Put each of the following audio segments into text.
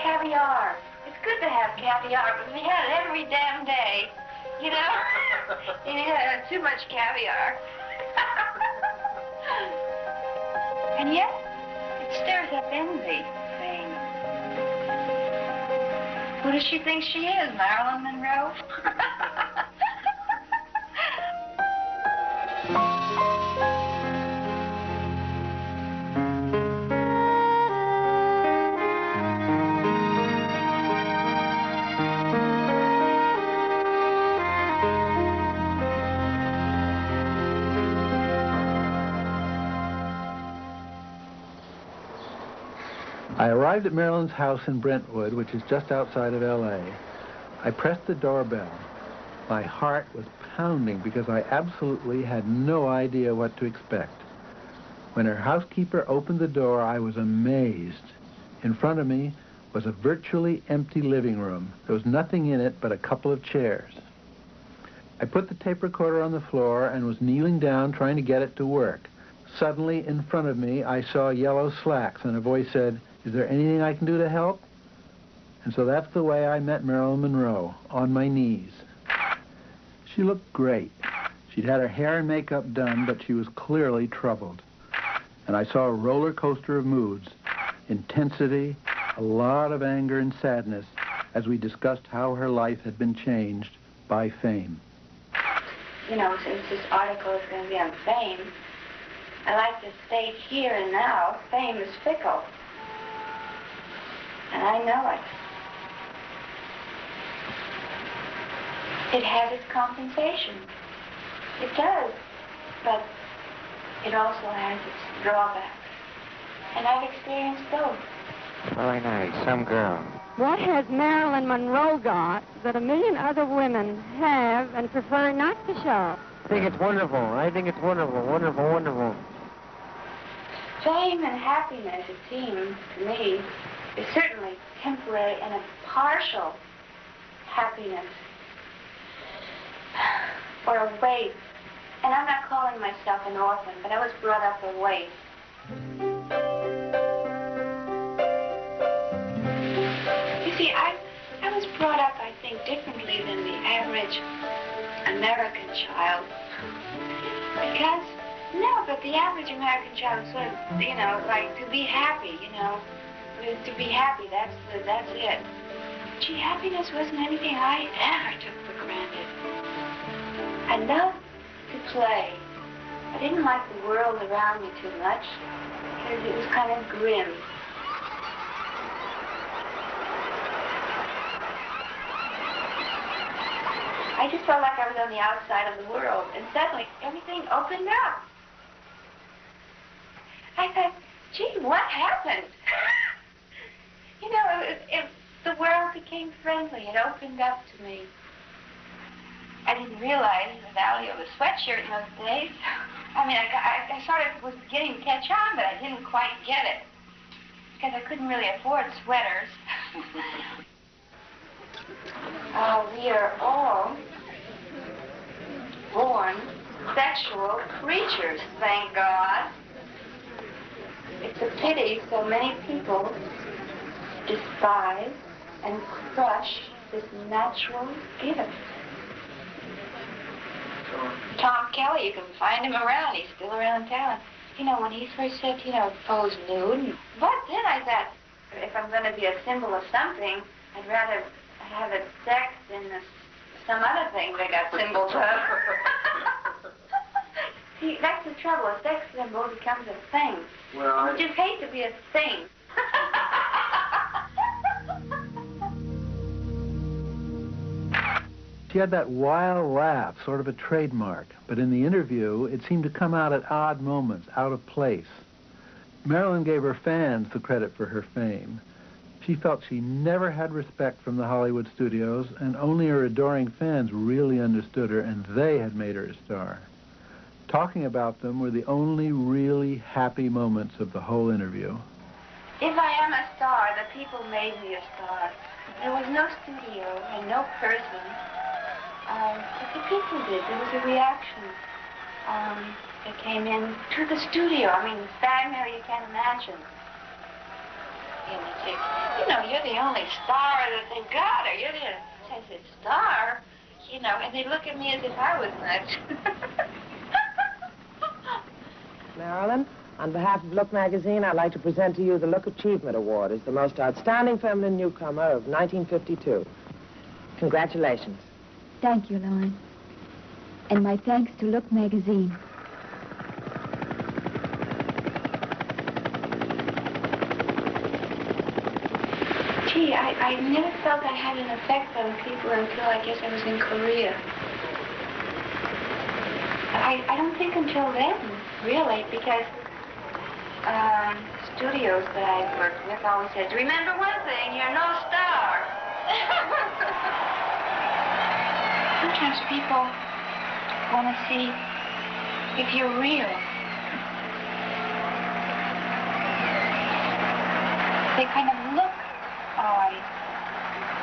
caviar. It's good to have caviar, but we had it every damn day. You know? You had too much caviar. And yet, it stirs up envy, fame. Who does she think she is, Marilyn Monroe? I arrived at Marilyn's house in Brentwood, which is just outside of L.A. I pressed the doorbell. My heart was pounding because I absolutely had no idea what to expect. When her housekeeper opened the door, I was amazed. In front of me was a virtually empty living room. There was nothing in it but a couple of chairs. I put the tape recorder on the floor and was kneeling down trying to get it to work. Suddenly, in front of me, I saw yellow slacks, and a voice said, "Is there anything I can do to help?" And so that's the way I met Marilyn Monroe, on my knees. She looked great. She'd had her hair and makeup done, but she was clearly troubled. And I saw a roller coaster of moods, intensity, a lot of anger and sadness, as we discussed how her life had been changed by fame. You know, since this article is going to be on fame, I like to state here and now, fame is fickle. And I know it. It has its compensation. It does. But it also has its drawbacks. And I've experienced both. Very nice. Some girl. What has Marilyn Monroe got that a million other women have and prefer not to show? I think it's wonderful. I think it's wonderful, wonderful, wonderful. Fame and happiness, it seems to me, is certainly temporary and a partial happiness or a waif. And I'm not calling myself an orphan, but I was brought up a waif. You see, I was brought up, I think, differently than the average American child. Because, no, but the average American child sort of, you know, like to be happy, you know. To be happy, that's it. Gee, happiness wasn't anything I ever took for granted. I loved to play. I didn't like the world around me too much because it was kind of grim. I just felt like I was on the outside of the world, and suddenly everything opened up. I thought, gee, what happened? You know, the world became friendly. It opened up to me. I didn't realize the value of a sweatshirt in those days. I mean, I sort of was beginning to catch on, but I didn't quite get it. Because I couldn't really afford sweaters. We are all born sexual creatures, thank God. It's a pity so many people despise and crush this natural gift. Tom Kelly, you can find him around. He's still around town. You know, when he first said, you know, pose nude. But then I thought, if I'm going to be a symbol of something, I'd rather have it sex than some other thing they got symbols of. See, that's the trouble. A sex symbol becomes a thing. Well, I just hate to be a thing. She had that wild laugh, sort of a trademark, but in the interview, it seemed to come out at odd moments, out of place. Marilyn gave her fans the credit for her fame. She felt she never had respect from the Hollywood studios, and only her adoring fans really understood her, and they had made her a star. Talking about them were the only really happy moments of the whole interview. If I am a star, the people made me a star. There was no studio and no person. But the people did. There was a reaction that came in to the studio. I mean, Steinmeier, you can't imagine. And they say, you know, you're the only star that they've got, or you're the sensitive star, you know, and they look at me as if I was nuts. Marilyn, on behalf of Look magazine, I'd like to present to you the Look Achievement Award as the most outstanding feminine newcomer of 1952. Congratulations. Thank you, Lauren. And my thanks to Look magazine. Gee, I never felt I had an effect on people until I guess I was in Korea. I don't think until then, really, because studios that I worked with always said, remember one thing, you're no star. Sometimes people want to see if you're real. They kind of look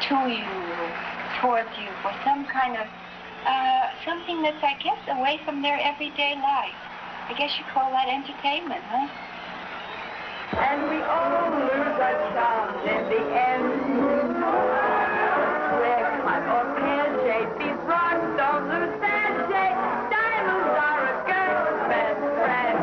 to you, towards you, for some kind of, something that's, I guess, away from their everyday life. I guess you call that entertainment, huh? And we all lose our charms in the end. We're cut or pear-shaped, these rocks don't lose their shape. Diamonds are a girl's best friend.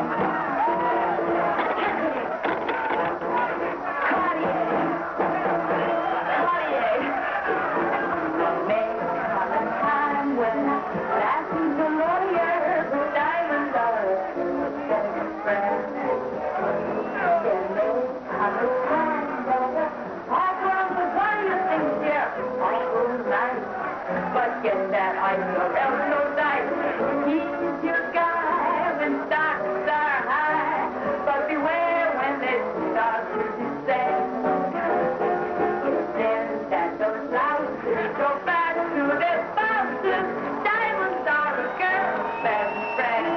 Get that ice or else no dice. Keep your guy when stocks are high, but beware when they start to descend. It's then that those louses go back to their spouses. Diamonds are a girl's best friend.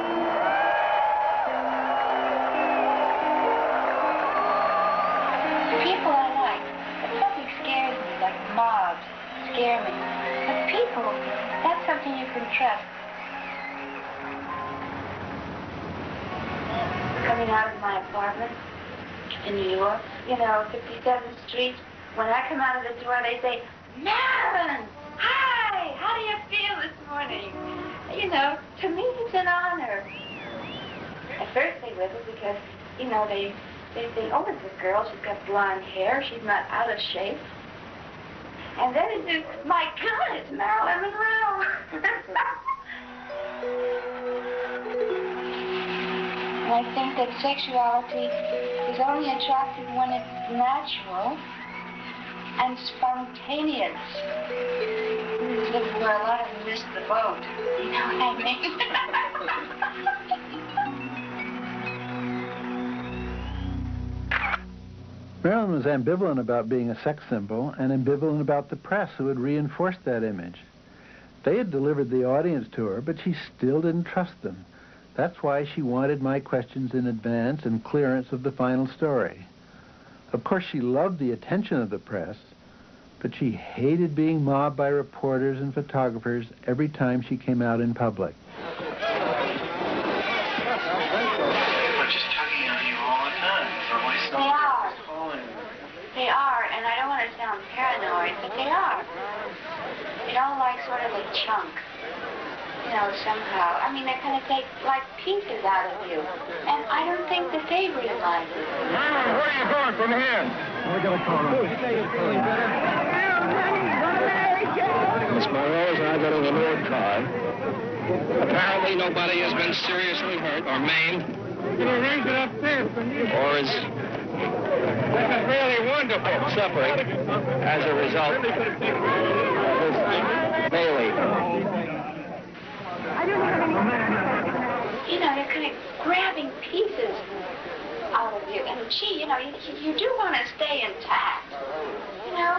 People I like, but something scares me, like mobs scare me. But people, that's something you can trust. Coming out of my apartment in New York, you know, 57th Street, when I come out of the door, they say, Marilyn, hi, how do you feel this morning? You know, to me, it's an honor. At first they whistle because, you know, they think, oh, it's a girl, she's got blonde hair, she's not out of shape. And then it says, my God, it's Marilyn Monroe. And I think that sexuality is only attractive when it's natural and spontaneous. This is where a lot of them miss the boat. You know what I mean? Marilyn was ambivalent about being a sex symbol and ambivalent about the press who had reinforced that image. They had delivered the audience to her, but she still didn't trust them. That's why she wanted my questions in advance and clearance of the final story. Of course, she loved the attention of the press, but she hated being mobbed by reporters and photographers every time she came out in public. They are, and I don't want to sound paranoid, but they are. They don't like sort of a chunk, you know, somehow. I mean, they kind of take, like, pieces out of you. And I don't think that they realize it. Where are you going from here? We're going to call him. Miss Monroe and I got in the Lord car. Apparently nobody has been seriously hurt or maimed. Or is... This is really wonderful. Suffering as a result of this melee. You know, they're kind of grabbing pieces out of you. And gee, you know, you do want to stay intact. You know,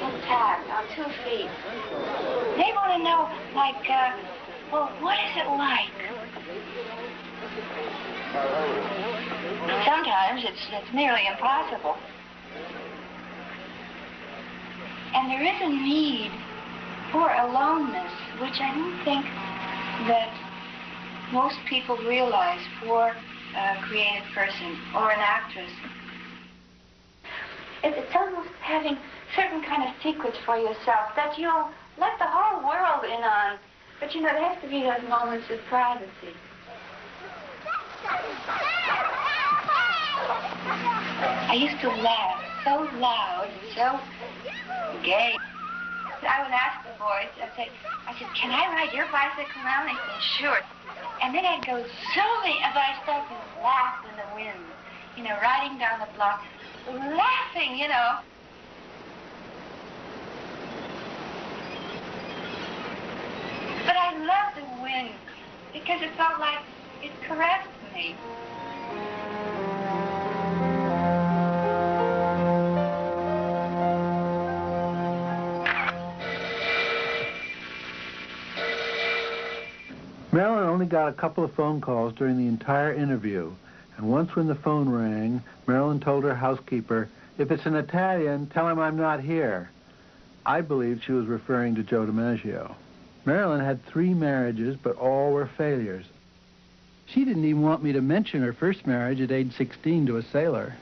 intact, on 2 feet. They want to know, like, well, what is it like? Sometimes it's nearly impossible. And there is a need for aloneness, which I don't think that most people realize for a creative person or an actress. It's almost having certain kind of secrets for yourself that you'll let the whole world in on. But, you know, there has to be those moments of privacy. I used to laugh so loud and so gay. I would ask the boys, I said, can I ride your bicycle now? And they said, sure. And then I'd go zooming as I started to laugh in the wind, you know, riding down the block, laughing, you know. But I loved the wind because it felt like it caressed me. Marilyn only got a couple of phone calls during the entire interview, and once when the phone rang, Marilyn told her housekeeper, "If it's an Italian, tell him I'm not here." I believed she was referring to Joe DiMaggio. Marilyn had 3 marriages, but all were failures. She didn't even want me to mention her first marriage at age 16 to a sailor.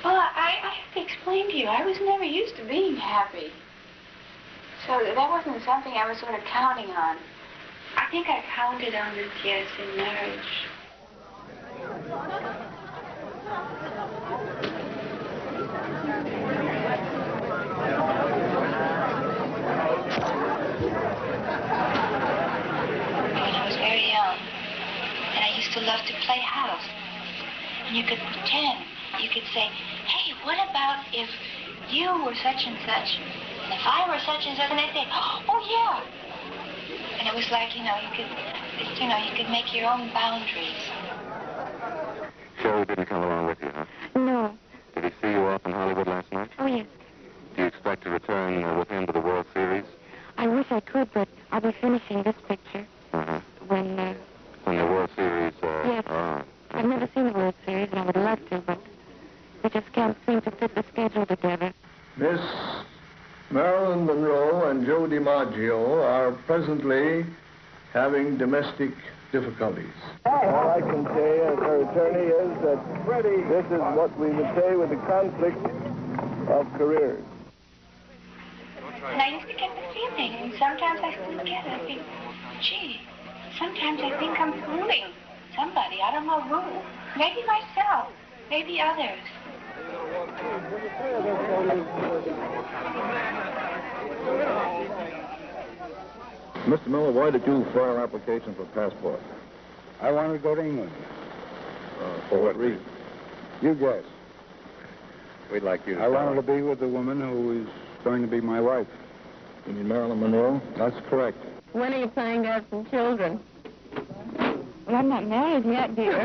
Well, I have to explain to you, I was never used to being happy. So that wasn't something I was sort of counting on. I think I counted on it, yes, in marriage. When I was very young, and I used to love to play house. And you could pretend, you could say, hey, what about if you were such and such, and if I were such and such, and they'd say, oh, yeah. And it was like, you know, you could make your own boundaries. Joe didn't come along with you, huh? No. Did he see you off in Hollywood last night? Oh, yes. Do you expect to return with him to the World Series? I wish I could, but I'll be finishing this picture when the World Series, yes. I've never seen the World Series, and I would love to, but we just can't seem to fit the schedule together. Miss Marilyn Monroe and Joe DiMaggio are presently having domestic difficulties. All I can say as her attorney is that this is what we would say with the conflict of careers. And I used to get the feeling, and sometimes I still get it. I think, gee, sometimes I think I'm fooling somebody. I don't know who. Maybe myself. Maybe others. Mr. Miller, why did you file an application for a passport? I wanted to go to England. For what reason? You guess. We'd like you to I wanted to be with the woman who is going to be my wife. You mean Marilyn Monroe? That's correct. When are you planning to have some children? Well, I'm not married yet, dear.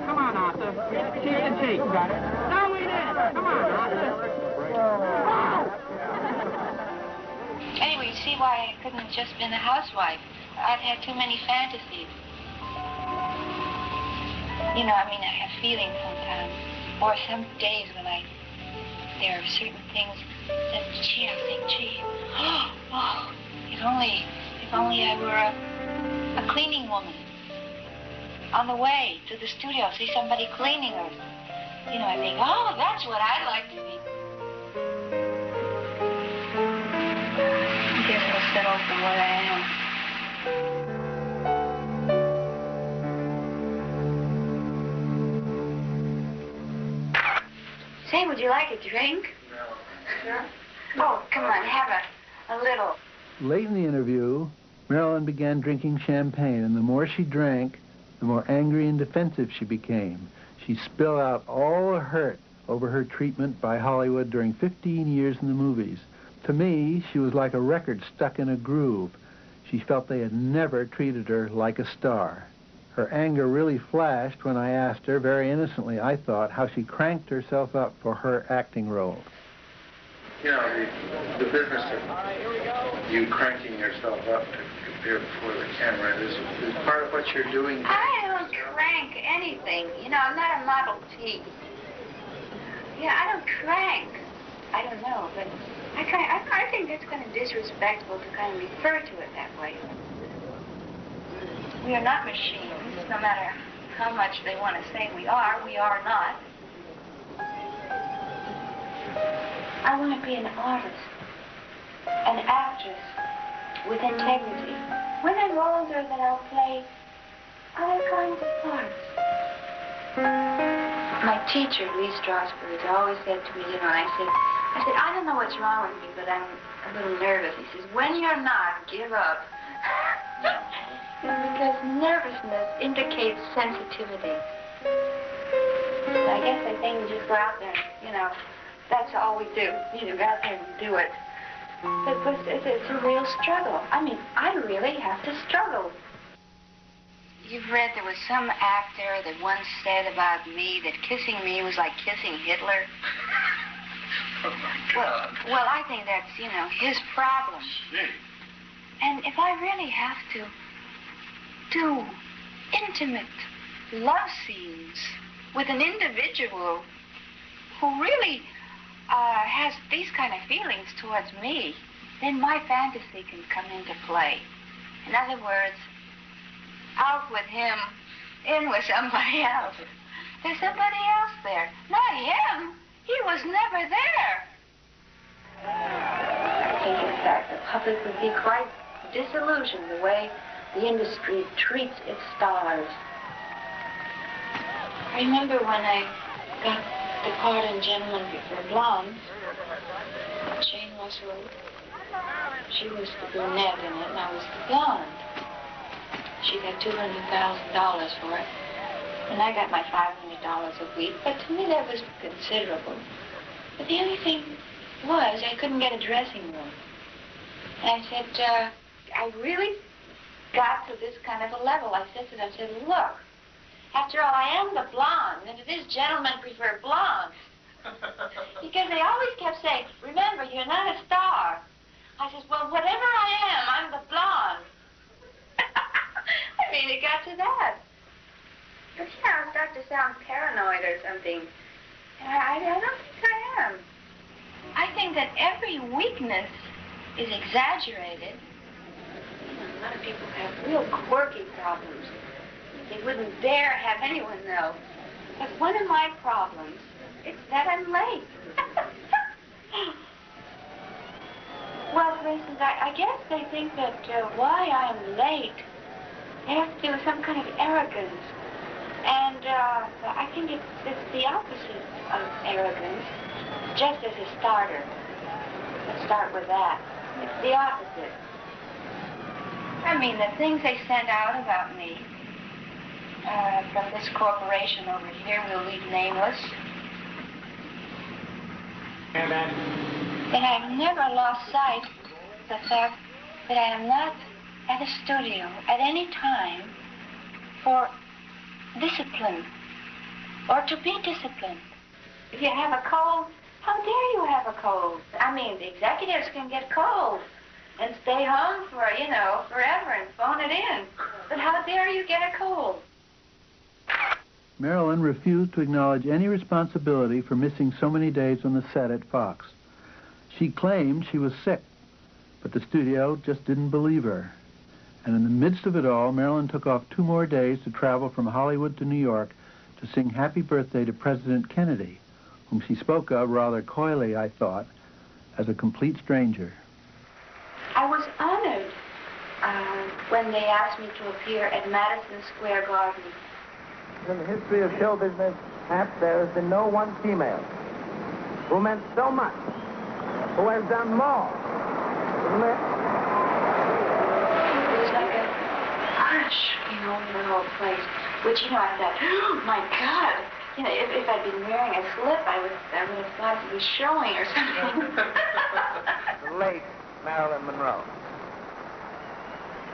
Come on now, sir. Cheek to cheek. Got it. Now we did. Come on now, sir. Anyway, you see why I couldn't have just been a housewife. I've had too many fantasies. You know, I mean, I have feelings sometimes. Or some days when there are certain things that, gee, I think, gee, oh, if only I were a cleaning woman. On the way to the studio, see somebody cleaning her. You know, I think, oh, that's what I'd like to be. I guess I'll settle for what I am. Say, would you like a drink? No. Oh, come on, have a little. Late in the interview, Marilyn began drinking champagne, and the more she drank, the more angry and defensive she became. She spilled out all the hurt over her treatment by Hollywood during 15 years in the movies. To me, she was like a record stuck in a groove. She felt they had never treated her like a star. Her anger really flashed when I asked her, very innocently I thought, how she cranked herself up for her acting role. you know, the business of you cranking yourself up to appear before the camera is part of what you're doing. I don't crank anything. You know, I'm not a Model T. Yeah, I don't crank. I don't know, but I think it's kind of disrespectful to kind of refer to it that way. We are not machines, no matter how much they want to say we are not. I want to be an artist, an actress with integrity. When I'm older, then I'll play other kinds of parts. My teacher, Lee Strasberg, always said to me, you know, I said, I don't know what's wrong with me, but I'm a little nervous. He says, when you're not, give up. Because nervousness indicates sensitivity. I guess I think we just go out there, you know, that's all we do. You know, go out there and do it. But it's a real struggle. I mean, I really have to struggle. You've read there was some actor that once said about me that kissing me was like kissing Hitler. Oh, my God. Well, I think that's, you know, his problem. Gee. And if I really have to do intimate love scenes with an individual who really has these kind of feelings towards me, then my fantasy can come into play. In other words, out with him, in with somebody else. There's somebody else there, not him. He was never there. I think, in fact, the public would be quite disillusioned the way the industry treats its stars. I remember when I got the part in Gentlemen Prefer Blondes, Jane Russell, she was the brunette in it, and I was the blonde. She got $200,000 for it, and I got my $500 a week, but to me that was considerable. But the only thing was I couldn't get a dressing room. And I said, I really got to this kind of a level. I said to them, look, after all, I am the blonde, and it is Gentlemen Prefer Blondes. Because they always kept saying, remember, you're not a star. I said, well, whatever I am, I'm the blonde. I mean, it got to that. But, you know, I start to sound paranoid or something. And I don't think I am. I think that every weakness is exaggerated. You know, a lot of people have real quirky problems. They wouldn't dare have anyone know. But one of my problems is that I'm late. Well, for instance, I guess they think that why I'm late has to do with some kind of arrogance. And I think it's the opposite of arrogance, just as a starter. Let's start with that. It's the opposite. I mean, the things they send out about me from this corporation over here, we'll leave nameless. And That I've never lost sight of the fact that I am not at a studio at any time for discipline or to be disciplined. If you have a cold, how dare you have a cold? I mean, the executives can get cold and stay home for, you know, forever and phone it in. But how dare you get a cold? Marilyn refused to acknowledge any responsibility for missing so many days on the set at Fox. She claimed she was sick, but the studio just didn't believe her. And in the midst of it all, Marilyn took off 2 more days to travel from Hollywood to New York to sing Happy Birthday to President Kennedy, whom she spoke of rather coyly, I thought, as a complete stranger. I was honored when they asked me to appear at Madison Square Garden. In the history of show business, perhaps there has been no one female who meant so much, who has done more. It was like a hush, you know, in the whole place. Which, you know, I thought, oh, my God. You know, if I'd been wearing a slip, I would have thought it was showing or something. The late Marilyn Monroe.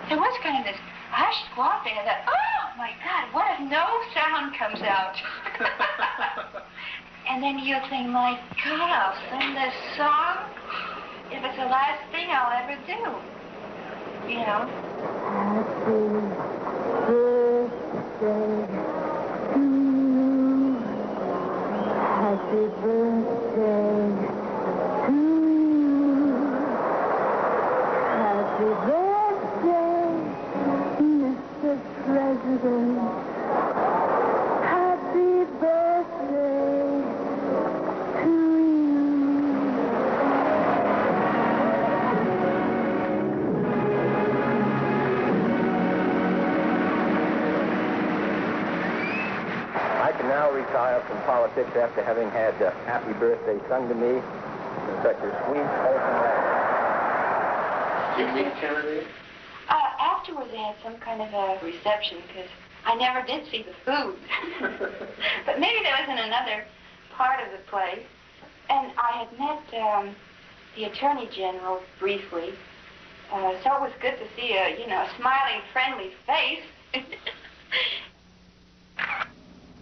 There was kind of this hushed squawk there. I thought, oh, my God, what if no sound comes out? And then you think, my God, I'll sing this song. if it's the last thing I'll ever do. You know? Happy birthday to you. Happy birthday, Mr. President. Happy birthday to you. I can now retire from politics after having had Happy Birthday sung to me in such a sweet, wholesome way. Did you meet Kennedy? Afterwards, they had some kind of a reception, because I never did see the food. But maybe that was in another part of the place. And I had met the Attorney General briefly, so it was good to see a, smiling, friendly face.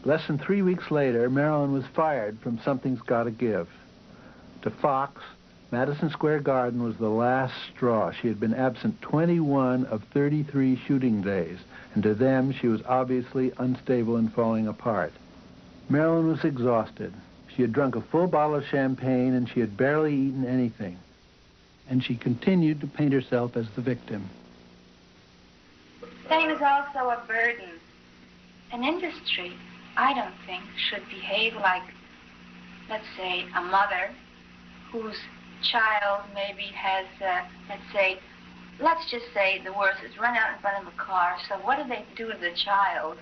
Less than 3 weeks later, Marilyn was fired from Something's Gotta Give. To Fox, Madison Square Garden was the last straw. She had been absent 21 of 33 shooting days, and to them, she was obviously unstable and falling apart. Marilyn was exhausted. She had drunk a full bottle of champagne, and she had barely eaten anything. And she continued to paint herself as the victim. Fame is also a burden. An industry, I don't think, should behave like, let's say, a mother whose child maybe has, let's just say the worst is run out in front of a car. So what do they do to the child?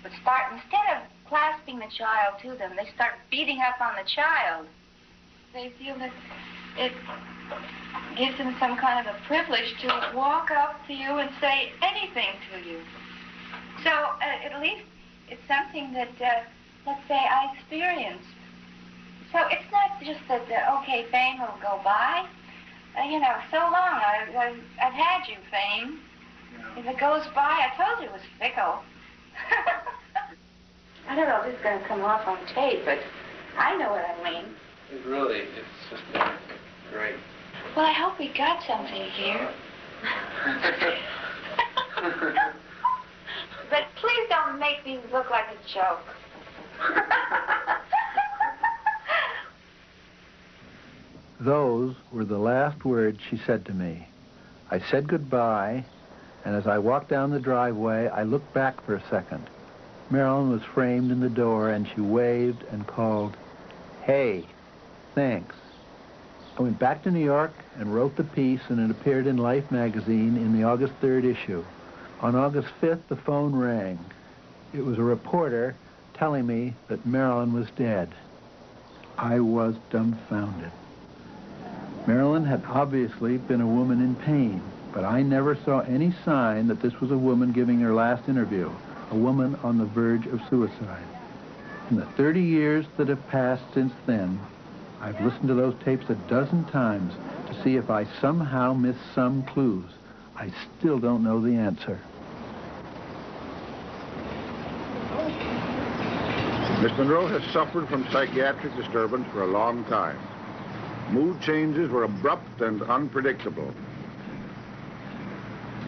But instead of clasping the child to them, they start beating up on the child. They feel that it gives them some kind of a privilege to walk up to you and say anything to you. So at least it's something that, let's say, I experienced. So it's not just that, okay, fame will go by. So long, I've had you, fame. If it goes by, I told you it was fickle. I don't know if this is going to come off on tape, but I know what I mean. It's just great. Well, I hope we got something here. But please don't make me look like a joke. Those were the last words she said to me. I said goodbye, and as I walked down the driveway, I looked back for a second. Marilyn was framed in the door, and she waved and called, "Hey, thanks." I went back to New York and wrote the piece, and it appeared in Life magazine in the August 3rd issue. On August 5th, the phone rang. It was a reporter telling me that Marilyn was dead. I was dumbfounded. Marilyn had obviously been a woman in pain, but I never saw any sign that this was a woman giving her last interview, a woman on the verge of suicide. In the 30 years that have passed since then, I've listened to those tapes a dozen times to see if I somehow missed some clues. I still don't know the answer. Miss Monroe has suffered from psychiatric disturbance for a long time. Mood changes were abrupt and unpredictable.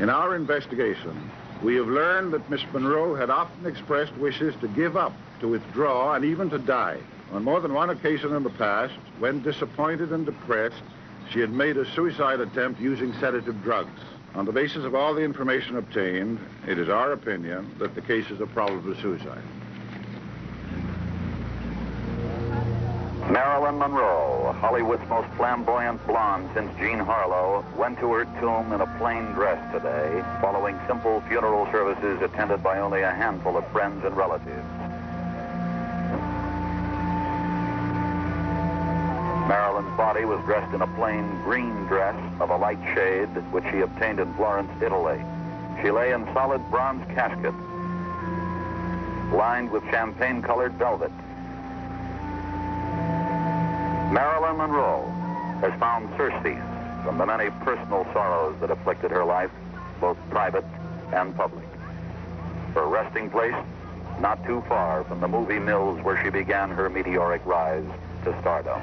In our investigation, we have learned that Miss Monroe had often expressed wishes to give up, to withdraw, and even to die. On more than one occasion in the past, when disappointed and depressed, she had made a suicide attempt using sedative drugs. On the basis of all the information obtained, it is our opinion that the case is a probable suicide. Marilyn Monroe, Hollywood's most flamboyant blonde since Jean Harlow, went to her tomb in a plain dress today, following simple funeral services attended by only a handful of friends and relatives. Marilyn's body was dressed in a plain green dress of a light shade, which she obtained in Florence, Italy. She lay in solid bronze casket, lined with champagne-colored velvet. Marilyn Monroe has found surcease from the many personal sorrows that afflicted her life, both private and public. Her resting place, not too far from the movie mills where she began her meteoric rise to stardom.